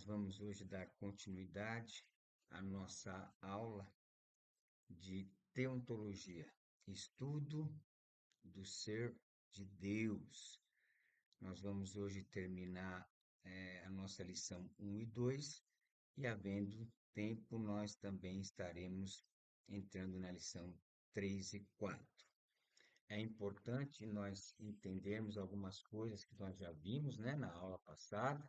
Nós vamos hoje dar continuidade à nossa aula de teontologia, estudo do ser de Deus. Nós vamos hoje terminar a nossa lição um e 2 e, havendo tempo, nós também estaremos entrando na lição 3 e 4. É importante nós entendermos algumas coisas que nós já vimos, né, na aula passada,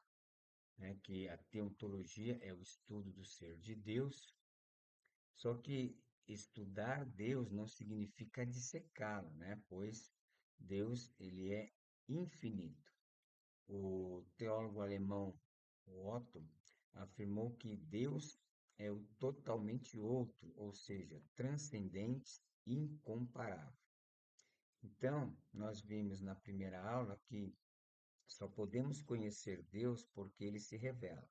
né, que a teontologia é o estudo do ser de Deus, só que estudar Deus não significa dissecá-lo, né? Pois Deus, ele é infinito. O teólogo alemão Otto afirmou que Deus é o totalmente outro, ou seja, transcendente, incomparável. Então, nós vimos na primeira aula que só podemos conhecer Deus porque ele se revela,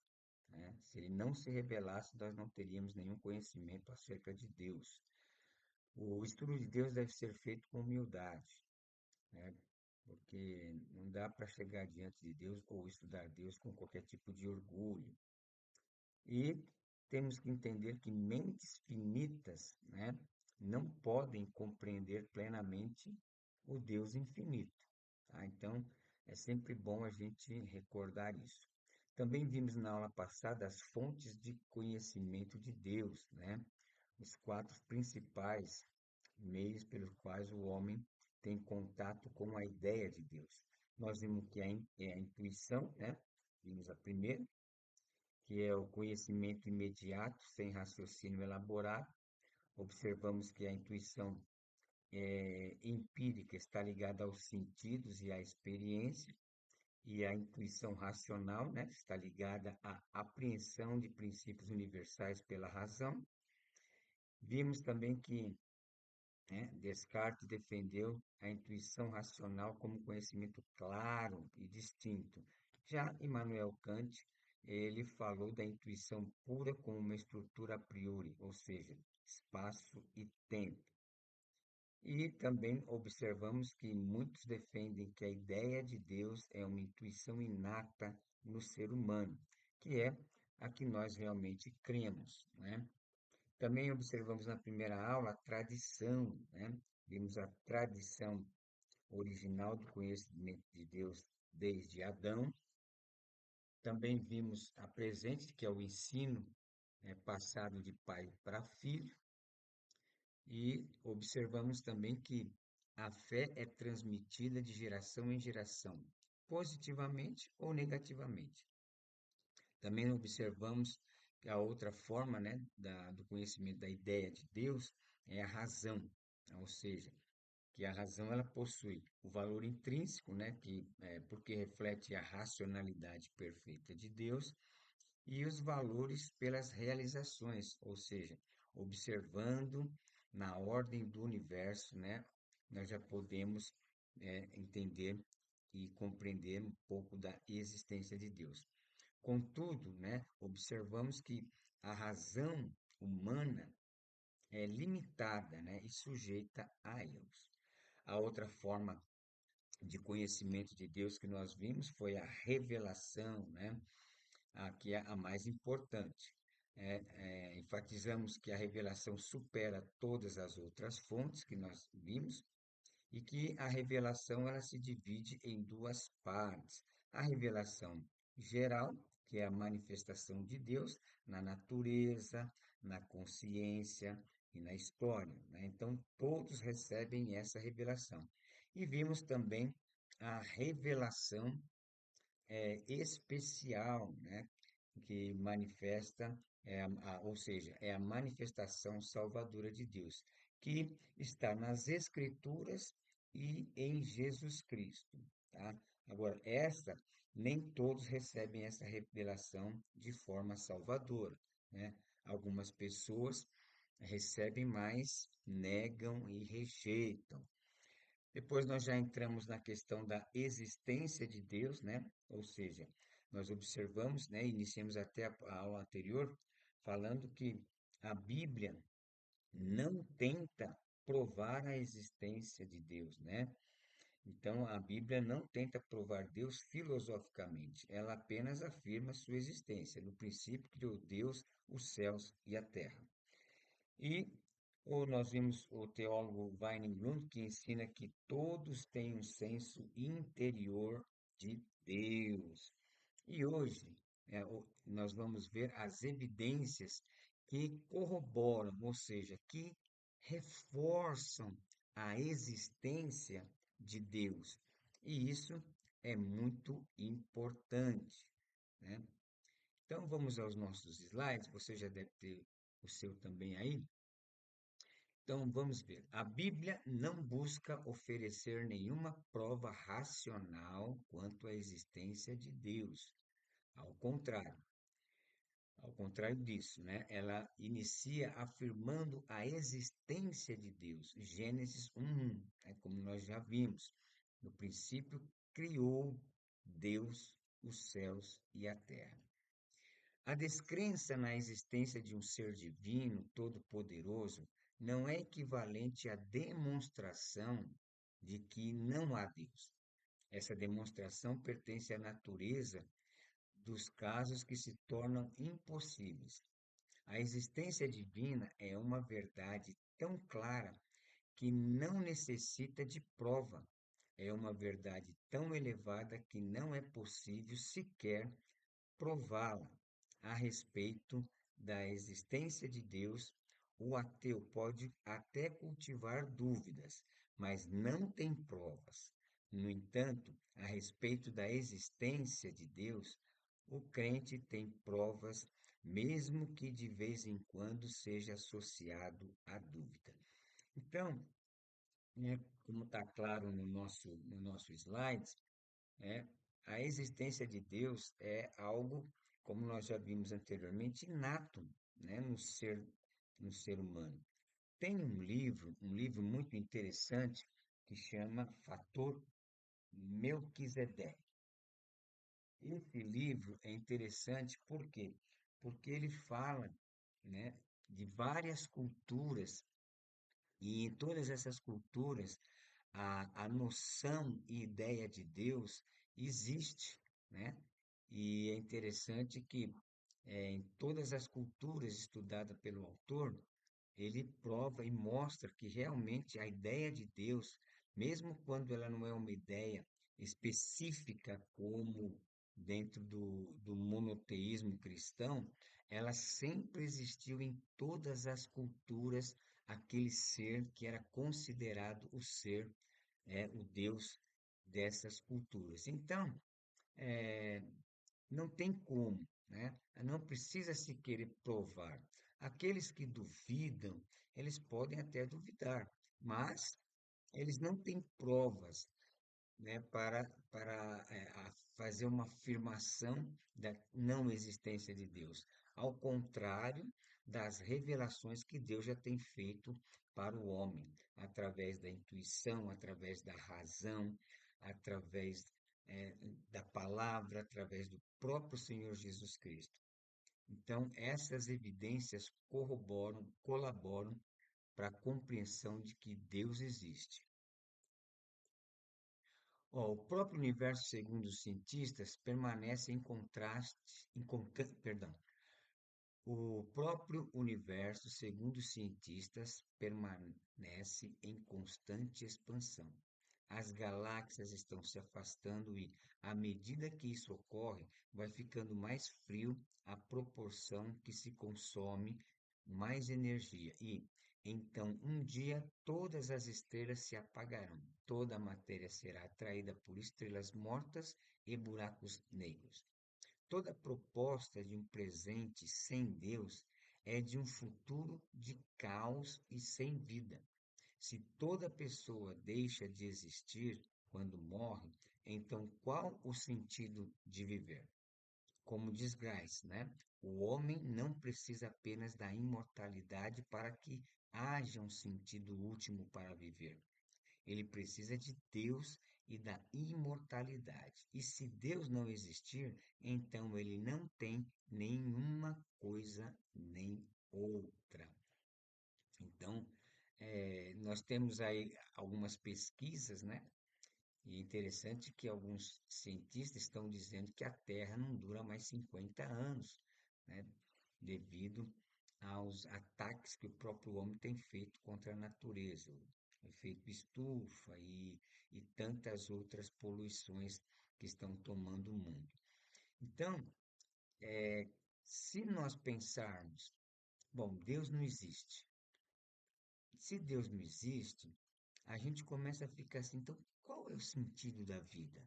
né? Se ele não se revelasse, nós não teríamos nenhum conhecimento acerca de Deus. O estudo de Deus deve ser feito com humildade, né? Porque não dá para chegar diante de Deus ou estudar Deus com qualquer tipo de orgulho. E temos que entender que mentes finitas, né, não podem compreender plenamente o Deus infinito, tá? Então, é sempre bom a gente recordar isso. Também vimos na aula passada as fontes de conhecimento de Deus, né? Os quatro principais meios pelos quais o homem tem contato com a ideia de Deus. Nós vimos que é a intuição, né? Vimos a primeira, que é o conhecimento imediato, sem raciocínio elaborado. Observamos que a intuição empírica está ligada aos sentidos e à experiência, e a intuição racional, né, está ligada à apreensão de princípios universais pela razão. Vimos também que, né, Descartes defendeu a intuição racional como conhecimento claro e distinto. Já Immanuel Kant, ele falou da intuição pura como uma estrutura a priori, ou seja, espaço e tempo. E também observamos que muitos defendem que a ideia de Deus é uma intuição inata no ser humano, que é a que nós realmente cremos, né? Também observamos na primeira aula a tradição, né? Vimos a tradição original do conhecimento de Deus desde Adão. Também vimos a presente, que é o ensino, passado de pai para filho. E observamos também que a fé é transmitida de geração em geração, positivamente ou negativamente. Também observamos que a outra forma, né, do conhecimento da ideia de Deus é a razão, ou seja, que a razão ela possui o valor intrínseco, né, porque reflete a racionalidade perfeita de Deus, e os valores pelas realizações, ou seja, observando na ordem do universo, né, nós já podemos entender e compreender um pouco da existência de Deus. Contudo, né, observamos que a razão humana é limitada, né, e sujeita a erros. A outra forma de conhecimento de Deus que nós vimos foi a revelação, né, que é a mais importante. Enfatizamos que a revelação supera todas as outras fontes que nós vimos e que a revelação ela se divide em duas partes. A revelação geral, que é a manifestação de Deus na natureza, na consciência e na história, né? Então, todos recebem essa revelação. E vimos também a revelação especial, né? Que manifesta, ou seja, é a manifestação salvadora de Deus, que está nas Escrituras e em Jesus Cristo, tá? Agora, nem todos recebem essa revelação de forma salvadora, né? Algumas pessoas recebem, mas negam e rejeitam. Depois nós já entramos na questão da existência de Deus, né? Ou seja, nós observamos, né? Iniciamos até a aula anterior falando que a Bíblia não tenta provar a existência de Deus, né? Então, a Bíblia não tenta provar Deus filosoficamente, ela apenas afirma sua existência. No princípio criou Deus os céus e a terra. E nós vimos o teólogo Weiningrund que ensina que todos têm um senso interior de Deus. E hoje nós vamos ver as evidências que corroboram, ou seja, que reforçam a existência de Deus. E isso é muito importante, né? Então vamos aos nossos slides, você já deve ter o seu também aí. Então vamos ver. A Bíblia não busca oferecer nenhuma prova racional quanto à existência de Deus. Ao contrário, ao contrário disso, né? Ela inicia afirmando a existência de Deus. Gênesis 1, né? Como nós já vimos. No princípio criou Deus os céus e a terra. A descrença na existência de um ser divino, todo-poderoso, não é equivalente à demonstração de que não há Deus. Essa demonstração pertence à natureza dos casos que se tornam impossíveis. A existência divina é uma verdade tão clara que não necessita de prova. É uma verdade tão elevada que não é possível sequer prová-la. A respeito da existência de Deus, o ateu pode até cultivar dúvidas, mas não tem provas. No entanto, a respeito da existência de Deus, o crente tem provas, mesmo que de vez em quando seja associado à dúvida. Então, né, como está claro no nosso slide, né? A existência de Deus é algo, como nós já vimos anteriormente, inato, né, no ser humano. Tem um livro muito interessante que chama Fator Melquisedeque. Esse livro é interessante por quê? Porque ele fala, né, de várias culturas e em todas essas culturas a noção e ideia de Deus existe, né? E é interessante que em todas as culturas estudadas pelo autor, ele prova e mostra que realmente a ideia de Deus, mesmo quando ela não é uma ideia específica como dentro do monoteísmo cristão, ela sempre existiu em todas as culturas, aquele ser que era considerado o ser, o Deus dessas culturas. Então, é, não tem como, né? Não precisa se querer provar. Aqueles que duvidam, eles podem até duvidar, mas eles não têm provas, né, para fazer uma afirmação da não existência de Deus. Ao contrário das revelações que Deus já tem feito para o homem, através da intuição, através da razão, através, eh, da palavra, através do próprio Senhor Jesus Cristo. Então, essas evidências corroboram, colaboram para a compreensão de que Deus existe. Ó, o próprio universo, segundo os cientistas, permanece em contraste, perdão. O próprio universo, segundo os cientistas, permanece em constante expansão. As galáxias estão se afastando e, à medida que isso ocorre, vai ficando mais frio à proporção que se consome mais energia. E, então, um dia, todas as estrelas se apagarão. Toda a matéria será atraída por estrelas mortas e buracos negros. Toda proposta de um presente sem Deus é de um futuro de caos e sem vida. Se toda pessoa deixa de existir quando morre, então qual o sentido de viver? Como diz Grais, né? O homem não precisa apenas da imortalidade para que haja um sentido último para viver. Ele precisa de Deus e da imortalidade. E se Deus não existir, então ele não tem nenhuma coisa nem outra. Então, nós temos aí algumas pesquisas, né, E é interessante que alguns cientistas estão dizendo que a Terra não dura mais 50 anos, né? Devido aos ataques que o próprio homem tem feito contra a natureza, o efeito estufa e tantas outras poluições que estão tomando o mundo. Então, se nós pensarmos, bom, Deus não existe. Se Deus não existe, a gente começa a ficar assim, então qual é o sentido da vida?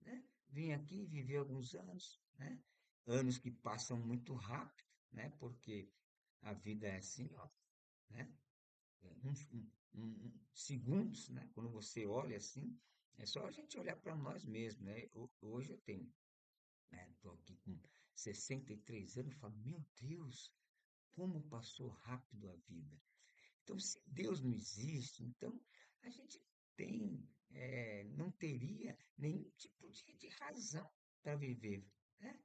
Né? Vim aqui viver alguns anos, né? Anos que passam muito rápido, né? Porque a vida é assim, ó, né? Segundos, né? Quando você olha assim, é só a gente olhar para nós mesmos, né? Hoje eu tenho, né? Tô aqui com 63 anos, e falo, meu Deus, como passou rápido a vida. Então, se Deus não existe, então a gente não teria nenhum tipo de razão para viver, né?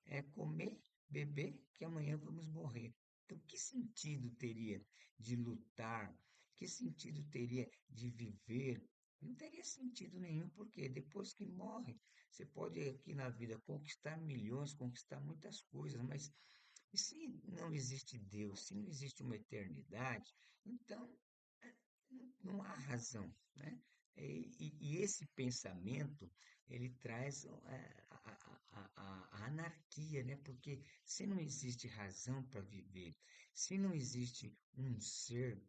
É comer, beber, que amanhã vamos morrer. Então, que sentido teria de lutar? Que sentido teria de viver? Não teria sentido nenhum, porque depois que morre, você pode aqui na vida conquistar milhões, conquistar muitas coisas, mas e se não existe Deus, se não existe uma eternidade, então não há razão, né? E esse pensamento, ele traz a anarquia, né? Porque se não existe razão para viver, se não existe um ser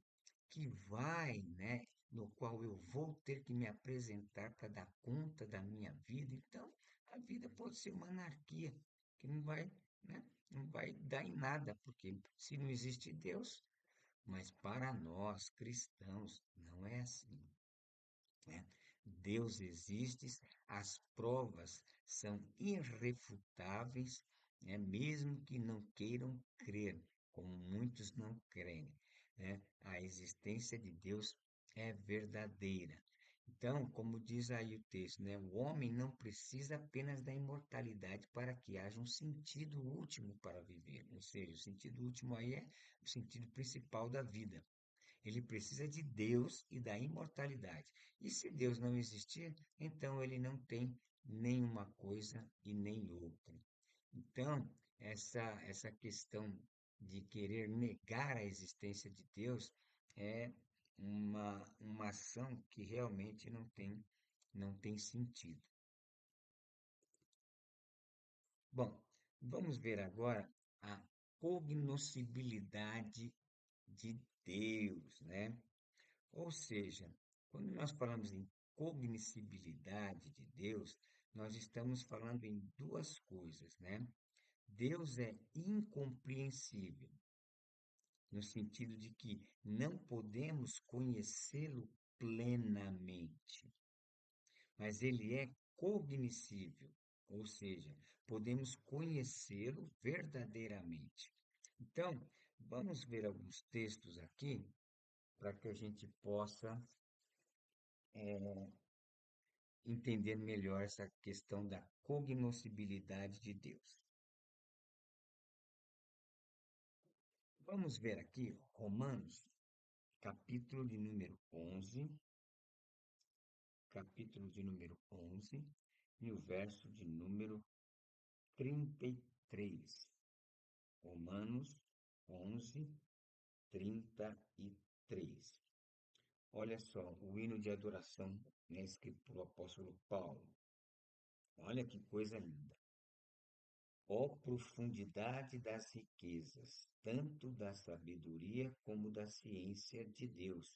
que vai, né? No qual eu vou ter que me apresentar para dar conta da minha vida, então a vida pode ser uma anarquia, que não vai, né? Não vai dar em nada, porque se não existe Deus, mas para nós cristãos não é assim, né? Deus existe, as provas são irrefutáveis, né? Mesmo que não queiram crer, como muitos não creem, né? A existência de Deus é verdadeira. Então, como diz aí o texto, né? O homem não precisa apenas da imortalidade para que haja um sentido último para viver. Ou seja, o sentido último aí é o sentido principal da vida. Ele precisa de Deus e da imortalidade. E se Deus não existir, então ele não tem nenhuma coisa e nem outra. Então, essa questão de querer negar a existência de Deus é uma ação que realmente não tem sentido. Bom, vamos ver agora a cognoscibilidade de Deus, né? Ou seja, quando nós falamos em cognoscibilidade de Deus, nós estamos falando em duas coisas, né? Deus é incompreensível, no sentido de que não podemos conhecê-lo plenamente, mas ele é cognoscível, ou seja, podemos conhecê-lo verdadeiramente. Então, vamos ver alguns textos aqui para que a gente possa entender melhor essa questão da cognoscibilidade de Deus. Vamos ver aqui Romanos, capítulo de número 11, capítulo de número 11 e o verso de número 33. Romanos 11, 33. Olha só, o hino de adoração, né, escrito pelo apóstolo Paulo. Olha que coisa linda. Ó profundidade das riquezas, tanto da sabedoria como da ciência de Deus!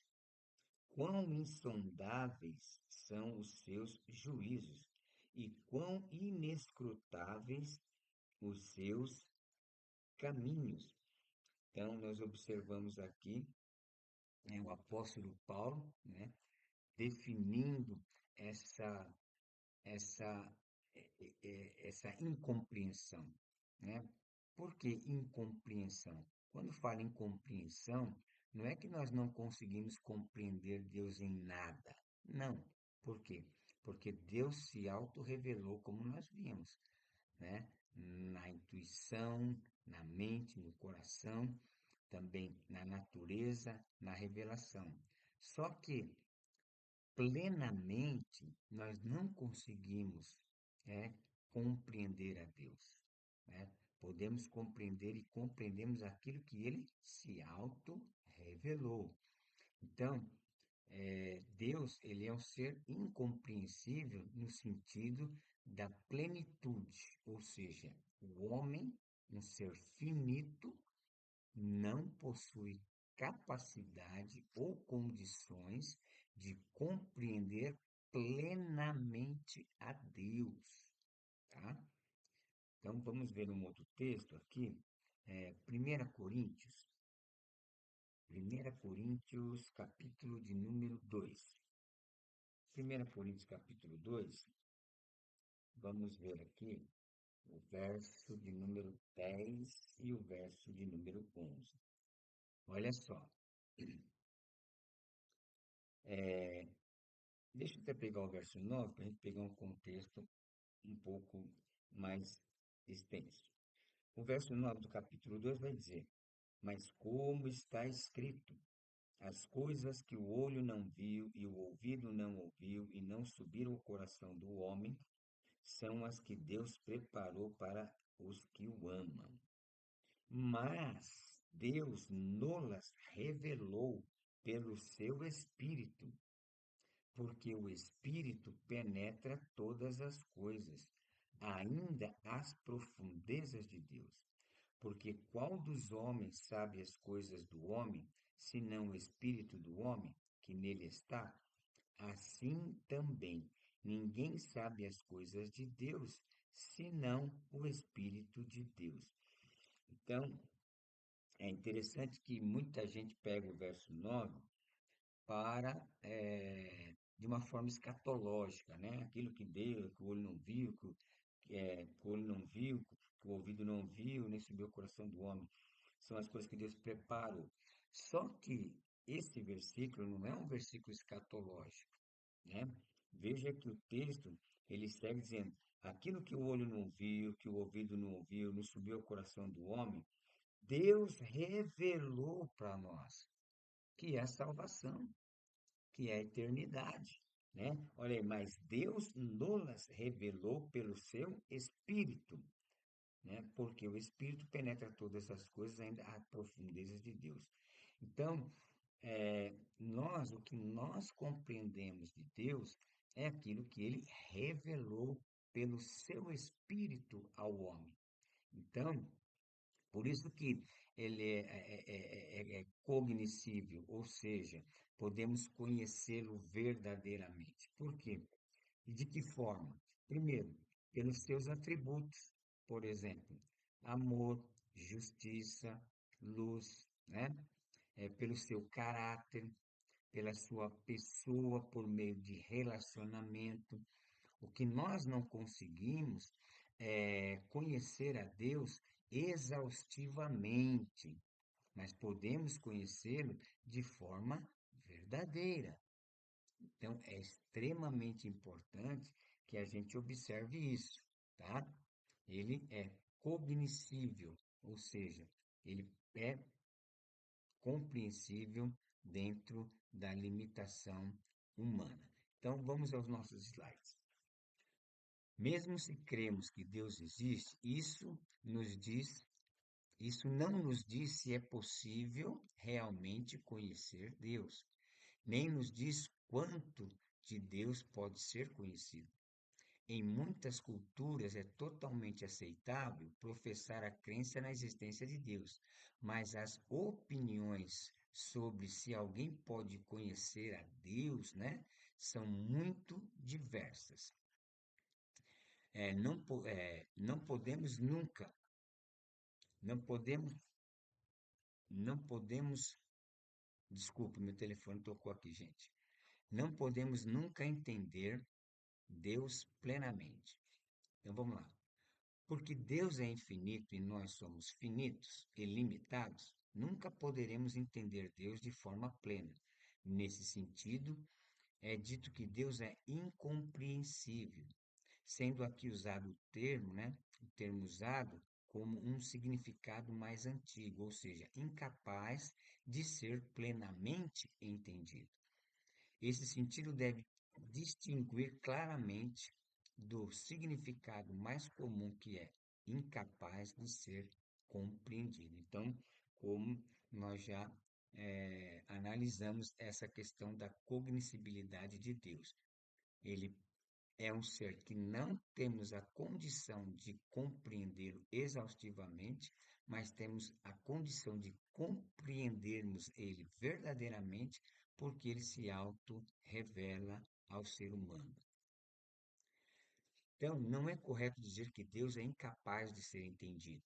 Quão insondáveis são os seus juízos e quão inescrutáveis os seus caminhos. Então, nós observamos aqui, né, o apóstolo Paulo, né, definindo essa essa, essa incompreensão, né? Por que incompreensão? Quando fala em compreensão, não é que nós não conseguimos compreender Deus em nada. Não. Por quê? Porque Deus se auto-revelou como nós vimos, né? Na intuição, na mente, no coração, também na natureza, na revelação. Só que plenamente, nós não conseguimos, é, compreender a Deus, né? Podemos compreender e compreendemos aquilo que ele se auto-revelou. Então, Deus, ele é um ser incompreensível no sentido da plenitude, ou seja, o homem, um ser finito, não possui capacidade ou condições de compreender plenamente a Deus, tá? Então vamos ver um outro texto aqui, 1 Coríntios, 1 Coríntios, capítulo de número 2. 1 Coríntios, capítulo 2, vamos ver aqui o verso de número 10 e o verso de número 11. Olha só, deixa eu até pegar o verso 9 para a gente pegar um contexto um pouco mais extenso. O verso 9 do capítulo 2 vai dizer: Mas como está escrito, as coisas que o olho não viu e o ouvido não ouviu e não subiram ao coração do homem, são as que Deus preparou para os que o amam. Mas Deus nolas revelou pelo seu Espírito, porque o Espírito penetra todas as coisas, ainda as profundezas de Deus. Porque qual dos homens sabe as coisas do homem, senão o Espírito do homem que nele está? Assim também, ninguém sabe as coisas de Deus, senão o Espírito de Deus. Então, é interessante que muita gente pega o verso 9 para, de uma forma escatológica, né? Aquilo que Deus, que o olho não viu, que o olho não viu, que o ouvido não viu, nem subiu o coração do homem. São as coisas que Deus preparou. Só que esse versículo não é um versículo escatológico, né? Veja que o texto, ele segue dizendo, aquilo que o olho não viu, que o ouvido não ouviu, não subiu ao coração do homem, Deus revelou para nós, que é a salvação, que é a eternidade, né? Olha aí, mas Deus nos revelou pelo seu Espírito, né? Porque o Espírito penetra todas as coisas, ainda há profundezas de Deus. Então, o que nós compreendemos de Deus é aquilo que ele revelou pelo seu Espírito ao homem. Então, por isso que ele é cognoscível, ou seja, podemos conhecê-lo verdadeiramente. Por quê? E de que forma? Primeiro, pelos seus atributos, por exemplo, amor, justiça, luz, né? Pelo seu caráter, pela sua pessoa, por meio de relacionamento. O que nós não conseguimos é conhecer a Deus exaustivamente, mas podemos conhecê-lo de forma verdadeira. Então, é extremamente importante que a gente observe isso, tá? Ele é cognoscível, ou seja, ele é compreensível dentro da limitação humana. Então, vamos aos nossos slides. Mesmo se cremos que Deus existe, isso não nos diz se é possível realmente conhecer Deus, nem nos diz quanto de Deus pode ser conhecido. Em muitas culturas é totalmente aceitável professar a crença na existência de Deus, mas as opiniões sobre se alguém pode conhecer a Deus, né, são muito diversas. Não podemos nunca, não podemos, não podemos, desculpe, meu telefone tocou aqui, gente. Não podemos nunca entender Deus plenamente. Então vamos lá. Porque Deus é infinito e nós somos finitos e limitados, nunca poderemos entender Deus de forma plena. Nesse sentido, é dito que Deus é incompreensível, sendo aqui usado o termo, né, o termo usado como um significado mais antigo, ou seja, incapaz de ser plenamente entendido. Esse sentido deve distinguir claramente do significado mais comum que é incapaz de ser compreendido. Então, como nós já analisamos essa questão da cognoscibilidade de Deus, ele é um ser que não temos a condição de compreendê-lo exaustivamente, mas temos a condição de compreendermos ele verdadeiramente, porque ele se auto-revela ao ser humano. Então, não é correto dizer que Deus é incapaz de ser entendido,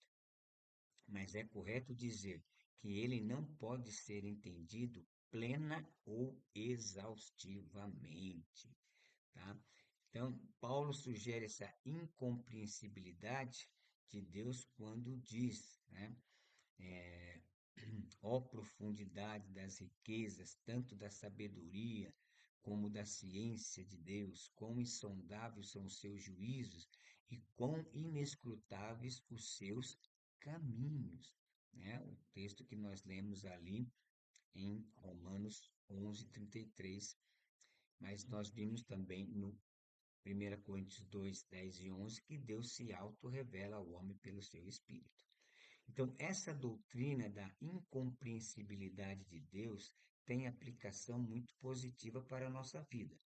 mas é correto dizer que ele não pode ser entendido plena ou exaustivamente, tá? Então, Paulo sugere essa incompreensibilidade de Deus quando diz, né? Ó profundidade das riquezas, tanto da sabedoria como da ciência de Deus, quão insondáveis são os seus juízos e quão inescrutáveis os seus caminhos. Né? O texto que nós lemos ali em Romanos 11:33, mas nós vimos também no 1 Coríntios 2:10 e 11 que Deus se auto-revela ao homem pelo seu Espírito. Então, essa doutrina da incompreensibilidade de Deus tem aplicação muito positiva para a nossa vida.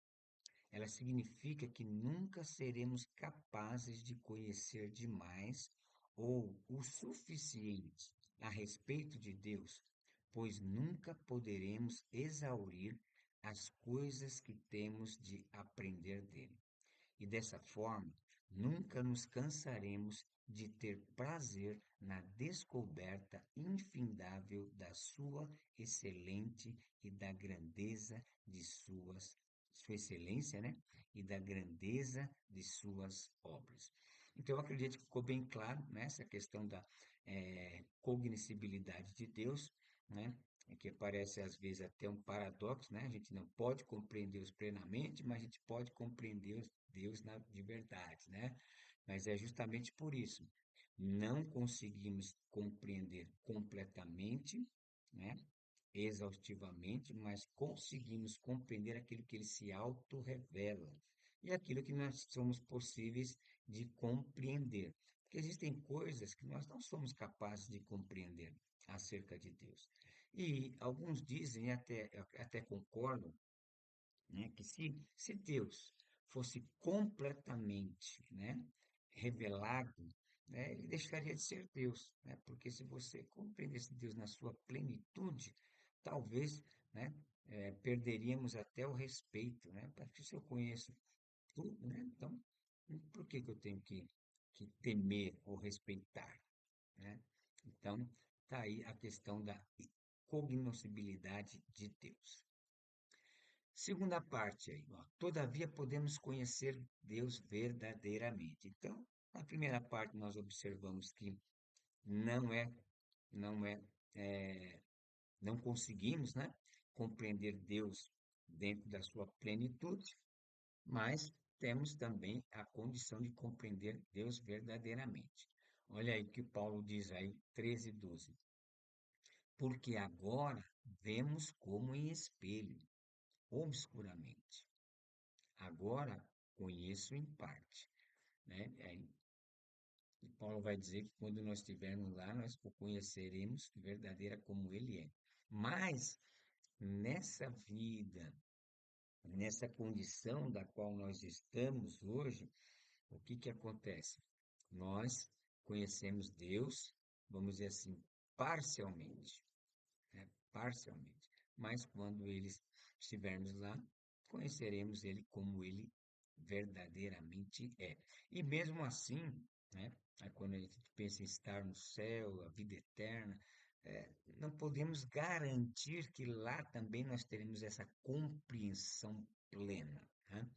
Ela significa que nunca seremos capazes de conhecer demais ou o suficiente a respeito de Deus, pois nunca poderemos exaurir as coisas que temos de aprender dele. E dessa forma, nunca nos cansaremos de ter prazer na descoberta infindável da sua excelente e da grandeza de sua excelência, né? E da grandeza de suas obras. Então, eu acredito que ficou bem claro, né, essa questão da cognoscibilidade de Deus, né? Que parece às vezes até um paradoxo, né? A gente não pode compreender-os plenamente, mas a gente pode compreender Deus de verdade, né? Mas é justamente por isso. Não conseguimos compreender completamente, né? Exaustivamente, mas conseguimos compreender aquilo que ele se auto-revela e aquilo que nós somos possíveis de compreender. Porque existem coisas que nós não somos capazes de compreender acerca de Deus. E alguns dizem, até concordam, né, que se Deus fosse completamente, né, revelado, né, ele deixaria de ser Deus, né, porque se você compreendesse Deus na sua plenitude, talvez, né, perderíamos até o respeito, né, porque se eu conheço tudo, né, então por que que eu tenho que temer ou respeitar, né? Então, tá aí a questão da cognoscibilidade de Deus. Segunda parte aí, ó. Todavia podemos conhecer Deus verdadeiramente. Então, na primeira parte nós observamos que não é, não é, é, não conseguimos, né, compreender Deus dentro da sua plenitude, mas temos também a condição de compreender Deus verdadeiramente. Olha aí que Paulo diz aí, 13:12. Porque agora vemos como em espelho, obscuramente. Agora conheço em parte, né? E Paulo vai dizer que quando nós estivermos lá, nós o conheceremos verdadeira como ele é. Mas nessa vida, nessa condição da qual nós estamos hoje, o que que acontece? Nós conhecemos Deus, vamos dizer assim, parcialmente, né? Parcialmente. Mas quando estivermos lá, conheceremos ele como ele verdadeiramente é. E mesmo assim, né, aí quando a gente pensa em estar no céu, a vida eterna, não podemos garantir que lá também nós teremos essa compreensão plena, né?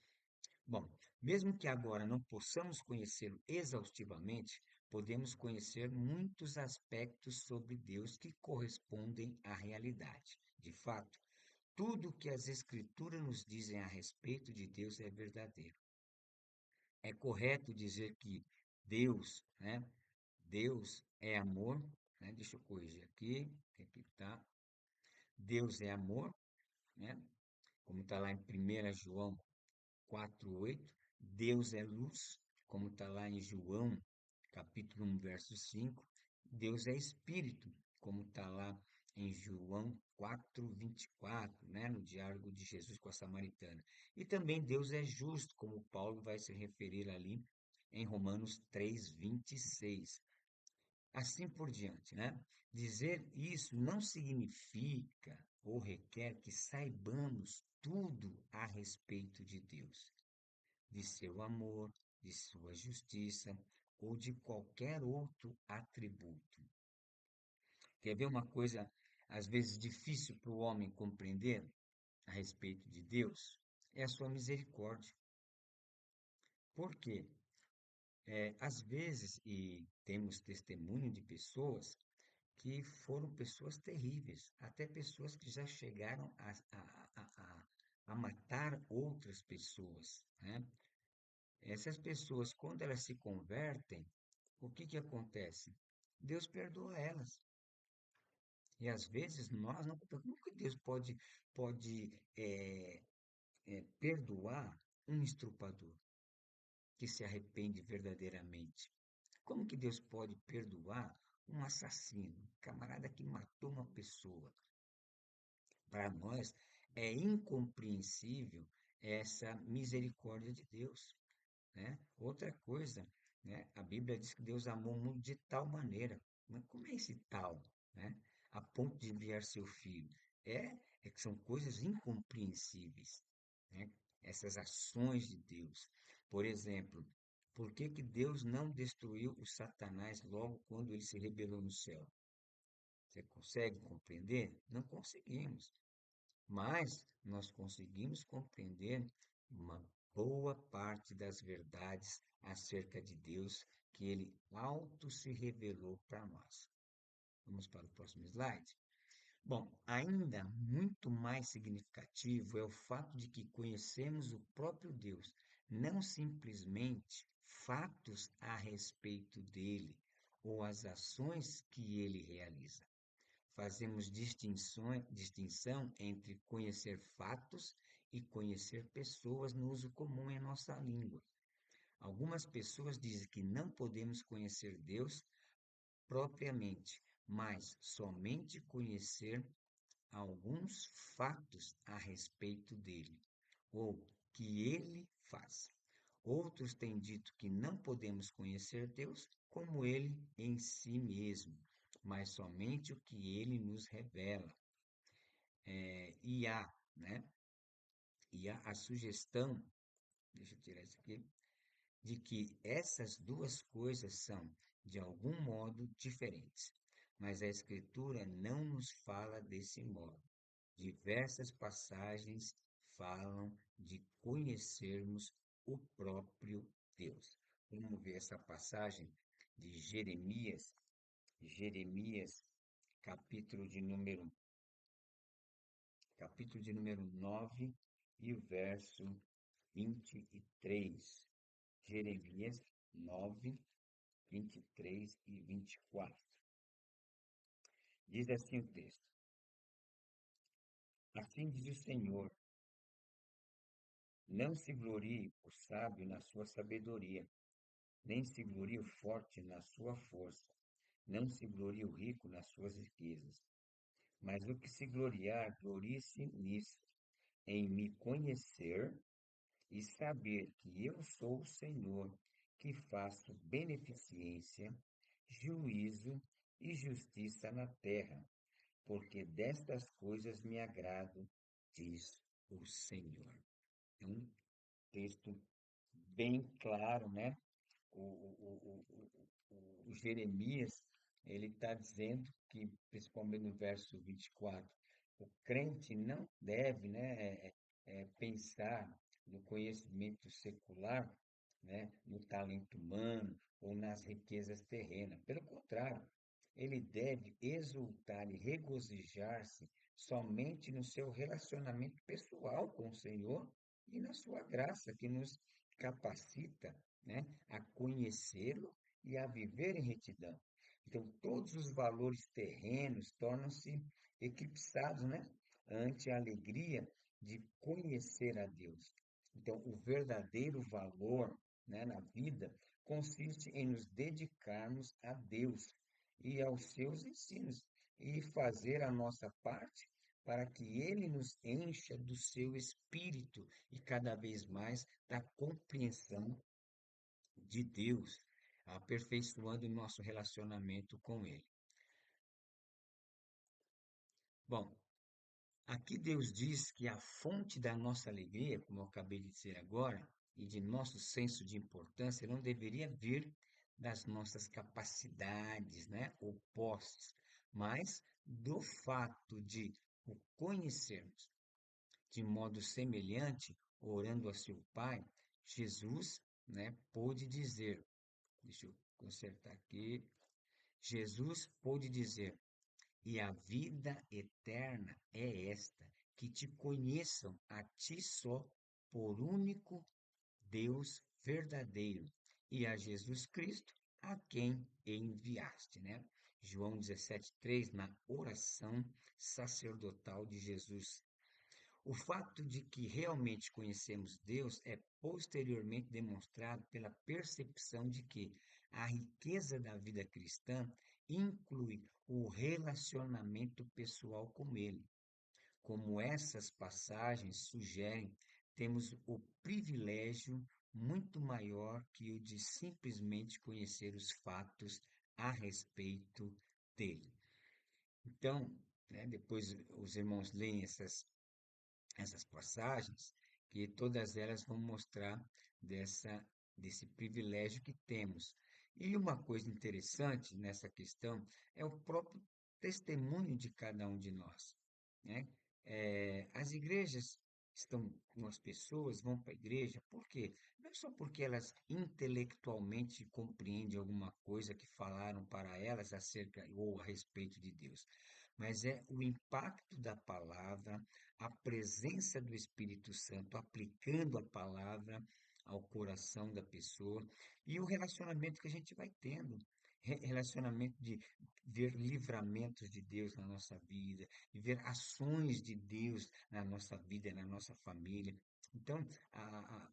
Bom, mesmo que agora não possamos conhecê-lo exaustivamente, podemos conhecer muitos aspectos sobre Deus que correspondem à realidade. De fato, tudo o que as Escrituras nos dizem a respeito de Deus é verdadeiro. É correto dizer que Deus, né? Deus é amor, né? Deixa eu corrigir aqui, que aqui tá. Deus é amor, né? como está lá em 1 João 4:8. Deus é luz, como está lá em João, capítulo 1, verso 5. Deus é espírito, como está lá em João 4:24, né, no diálogo de Jesus com a samaritana. E também Deus é justo, como Paulo vai se referir ali em Romanos 3:26. Assim por diante, né? Dizer isso não significa ou requer que saibamos tudo a respeito de Deus, de seu amor, de sua justiça ou de qualquer outro atributo. Quer ver uma coisa, às vezes, difícil para o homem compreender a respeito de Deus? É a sua misericórdia. Por quê? Às vezes, e temos testemunho de pessoas que foram pessoas terríveis, até pessoas que já chegaram a matar outras pessoas, né? Essas pessoas, quando elas se convertem, o que que acontece? Deus perdoa elas. E às vezes nós não. Como que Deus pode perdoar um estrupador que se arrepende verdadeiramente? Como que Deus pode perdoar um assassino, um camarada que matou uma pessoa? Para nós é incompreensível essa misericórdia de Deus, né? Outra coisa, né? A Bíblia diz que Deus amou o mundo de tal maneira. Mas como é esse tal, né? A ponto de enviar seu filho. É que são coisas incompreensíveis, né? Essas ações de Deus. Por exemplo, por que que Deus não destruiu o Satanás logo quando ele se rebelou no céu? Você consegue compreender? Não conseguimos. Mas nós conseguimos compreender uma boa parte das verdades acerca de Deus que ele auto se revelou para nós. Vamos para o próximo slide. Bom, ainda muito mais significativo é o fato de que conhecemos o próprio Deus, não simplesmente fatos a respeito dele ou as ações que ele realiza. Fazemos distinção entre conhecer fatos e conhecer pessoas no uso comum em nossa língua. Algumas pessoas dizem que não podemos conhecer Deus propriamente, mas somente conhecer alguns fatos a respeito dele, ou que ele faz. Outros têm dito que não podemos conhecer Deus como ele em si mesmo, mas somente o que ele nos revela. E há, né? E há a sugestão, deixa eu tirar isso aqui, de que essas duas coisas são, de algum modo, diferentes. Mas a Escritura não nos fala desse modo. Diversas passagens falam de conhecermos o próprio Deus. Vamos ver essa passagem de Jeremias, Jeremias, capítulo de número, capítulo de número 9 e o verso 23. Jeremias 9, 23 e 24. Diz assim o texto: Assim diz o Senhor: não se glorie o sábio na sua sabedoria, nem se glorie o forte na sua força, não se glorie o rico nas suas riquezas. Mas o que se gloriar, glorie-se nisso, em me conhecer e saber que eu sou o Senhor, que faço beneficência, juízo e justiça na terra, porque destas coisas me agrado, diz o Senhor. É um texto bem claro, né? O Jeremias, ele está dizendo que, principalmente no verso 24, o crente não deve, né, pensar no conhecimento secular, né, no talento humano ou nas riquezas terrenas. Pelo contrário, ele deve exultar e regozijar-se somente no seu relacionamento pessoal com o Senhor e na sua graça que nos capacita, né, a conhecê-lo e a viver em retidão. Então, todos os valores terrenos tornam-se eclipsados, né, ante a alegria de conhecer a Deus. Então, o verdadeiro valor, né, na vida consiste em nos dedicarmos a Deus e aos seus ensinos e fazer a nossa parte para que Ele nos encha do seu espírito e cada vez mais da compreensão de Deus, aperfeiçoando o nosso relacionamento com Ele. Bom, aqui Deus diz que a fonte da nossa alegria, como eu acabei de dizer agora, e de nosso senso de importância, não deveria vir das nossas capacidades, né, ou posses, mas do fato de o conhecermos. De modo semelhante, orando a seu Pai, Jesus, né, pôde dizer, deixa eu consertar aqui, Jesus pôde dizer: e a vida eterna é esta, que te conheçam a ti só, por único Deus verdadeiro, e a Jesus Cristo, a quem enviaste, né? João 17:3, na oração sacerdotal de Jesus. O fato de que realmente conhecemos Deus é posteriormente demonstrado pela percepção de que a riqueza da vida cristã inclui o relacionamento pessoal com Ele. Como essas passagens sugerem, temos o privilégio muito maior que o de simplesmente conhecer os fatos a respeito dele. Então, né, depois os irmãos leem essas passagens, que todas elas vão mostrar desse privilégio que temos. E uma coisa interessante nessa questão é o próprio testemunho de cada um de nós, né? As igrejas estão, as pessoas vão para a igreja, por quê? Não é só porque elas intelectualmente compreendem alguma coisa que falaram para elas acerca ou a respeito de Deus, mas é o impacto da palavra, a presença do Espírito Santo aplicando a palavra ao coração da pessoa e o relacionamento que a gente vai tendo. Relacionamento de ver livramentos de Deus na nossa vida, de ver ações de Deus na nossa vida, e na nossa família. Então,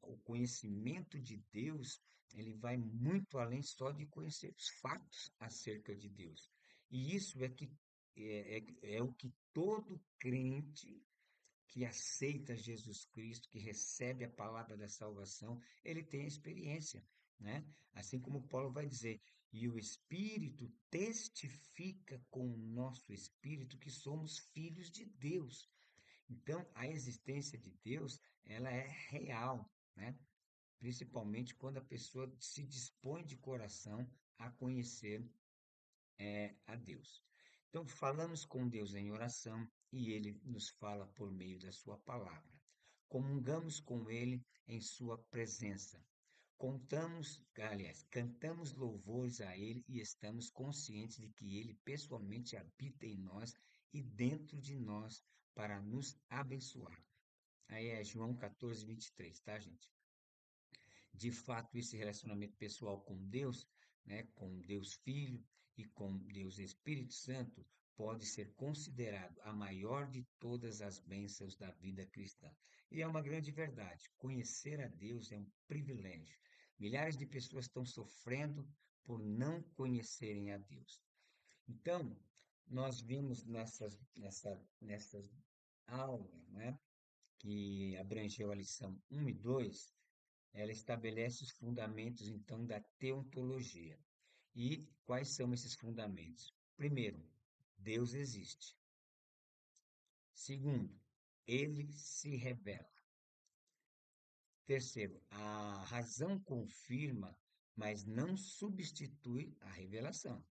o conhecimento de Deus, ele vai muito além só de conhecer os fatos acerca de Deus. E isso é o que todo crente que aceita Jesus Cristo, que recebe a palavra da salvação, ele tem a experiência, né? Assim como Paulo vai dizer, e o Espírito testifica com o nosso espírito que somos filhos de Deus. Então, a existência de Deus, ela é real, né? Principalmente quando a pessoa se dispõe de coração a conhecer a Deus. Então, falamos com Deus em oração e Ele nos fala por meio da Sua palavra. Comungamos com Ele em Sua presença. Cantamos louvores a Ele e estamos conscientes de que Ele pessoalmente habita em nós e dentro de nós para nos abençoar. Aí é João 14:23, tá, gente? De fato, esse relacionamento pessoal com Deus, né, com Deus Filho e com Deus Espírito Santo, pode ser considerado a maior de todas as bênçãos da vida cristã. E é uma grande verdade. Conhecer a Deus é um privilégio. Milhares de pessoas estão sofrendo por não conhecerem a Deus. Então, nós vimos nessas aulas, né, que abrangeu a lição 1 e 2, ela estabelece os fundamentos, então, da teontologia. E quais são esses fundamentos? Primeiro, Deus existe. Segundo, ele se revela. Terceiro, a razão confirma, mas não substitui a revelação.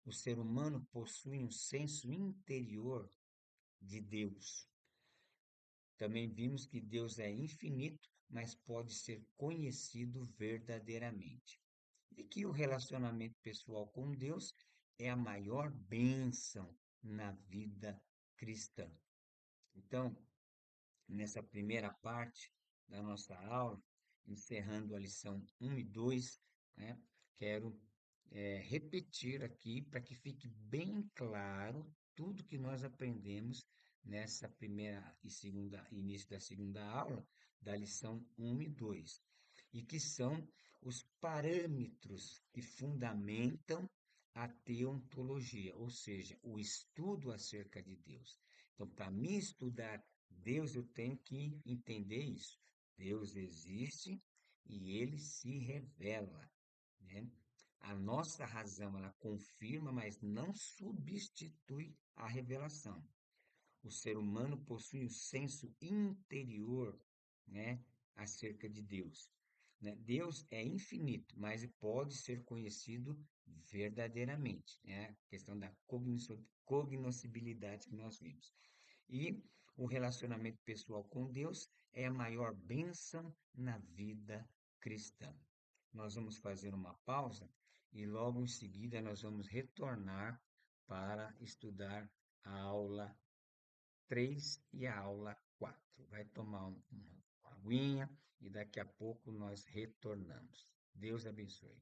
O ser humano possui um senso interior de Deus. Também vimos que Deus é infinito, mas pode ser conhecido verdadeiramente. E que o relacionamento pessoal com Deus é a maior bênção na vida cristã. Então, nessa primeira parte da nossa aula, encerrando a lição 1 e 2, né, quero repetir aqui para que fique bem claro tudo que nós aprendemos nessa primeira e segunda, início da segunda aula, da lição 1 e 2, e que são os parâmetros que fundamentam a teontologia, ou seja, o estudo acerca de Deus. Então, para mim estudar Deus, eu tenho que entender isso. Deus existe e ele se revela, né? A nossa razão, ela confirma, mas não substitui a revelação. O ser humano possui um senso interior, né, acerca de Deus, né? Deus é infinito, mas pode ser conhecido verdadeiramente, né? A questão da cognoscibilidade que nós vimos. E o relacionamento pessoal com Deus é a maior bênção na vida cristã. Nós vamos fazer uma pausa e logo em seguida nós vamos retornar para estudar a aula 3 e a aula 4. Vai tomar uma aguinha e daqui a pouco nós retornamos. Deus abençoe.